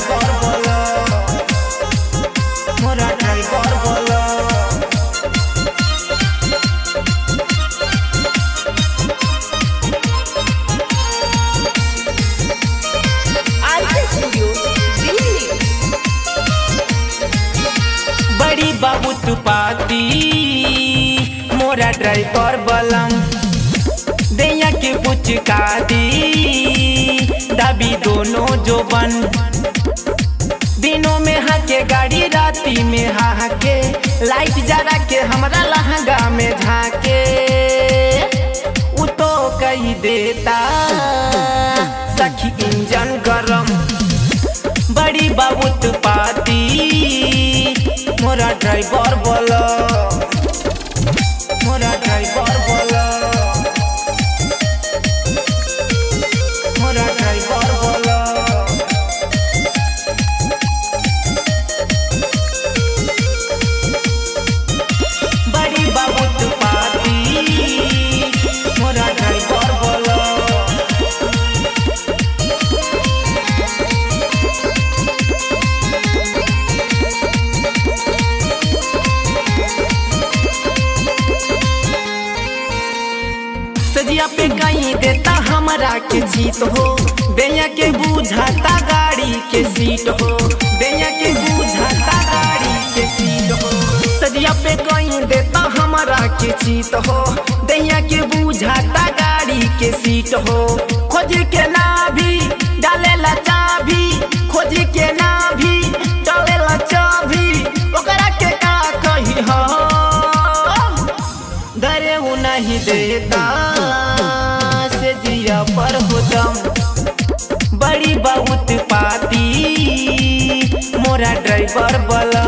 Driver बोला, मोरा driver बोला। बड़ी बाबू तू पाती मोरा ड्राइवर बलम, दैया के पुचका दी दबी दोनों जोबन। दिनों में हाके गाड़ी, राती में हाके लाइट जरा के हमरा लहंगा में झाके। उ तो कही देता सखी इंजन गरम, बड़ी बाबू तू पाती मोरा ड्राइवर बोला, मोरा ड्राइवर बोला, मोरा ड्राइवर बोला। बड़ी बाबू तू पाती मोरा ड्राइवर बोला। सजिया पे कहीं देता हमरा के जीत हो, दैया के बुझाता गाड़ी के सीट हो, दैया के बुझाता गाड़ी के सीट हो। सजिया पे कहीं देता हमरा के जीत हो, दैया के बुझाता गाड़ी के सीट हो। खोज के ना भी डालेला चाभी, खोज के ना भी डालेला चाभी, ओकरा के का कही हो दरे उ नहीं देता से जिया पर हो दम। बड़ी बहुत पाती मोरा ड्राइवर बोला,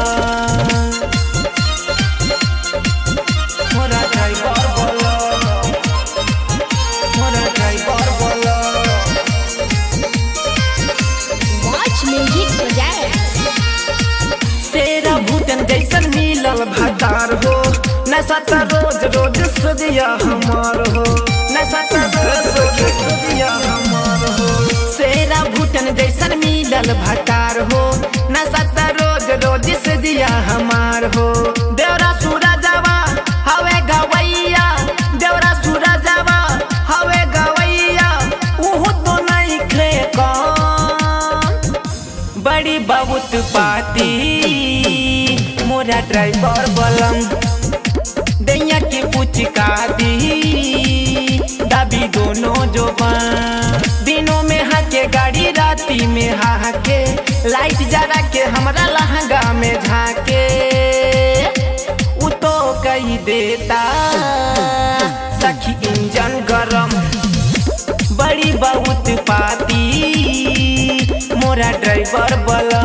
मोरा ड्राइवर बोला, मोरा ड्राइवर बोला। वॉच म्यूजिक बजाए। तेरा भूतन जैसन मिलल भतार हो, नशा त रोज रोज सदिया हमार हो, नशा त रोज रोज सदिया हमार हो। तेरा भूतन जैसन मिलल भतार हो, नशा त रोज रोज सदिया हमार हो। देवरा सूरजवा हवे गवैया, देवरा सूरजवा हवे गवैया, उहु तो नहीं खे कौन। बड़ी बहुत पाती मोरा ड्राइवर बलम, दैया के पुचका दी दबी दोनों जोबन। दिनों में हाके गाड़ी, राती में हाके लाइट जरा के हमरा लहंगा में झाके। उ तो कही देता सखी इंजन गरम, बड़ी बहुत पाती मोरा ड्राइवर बोला।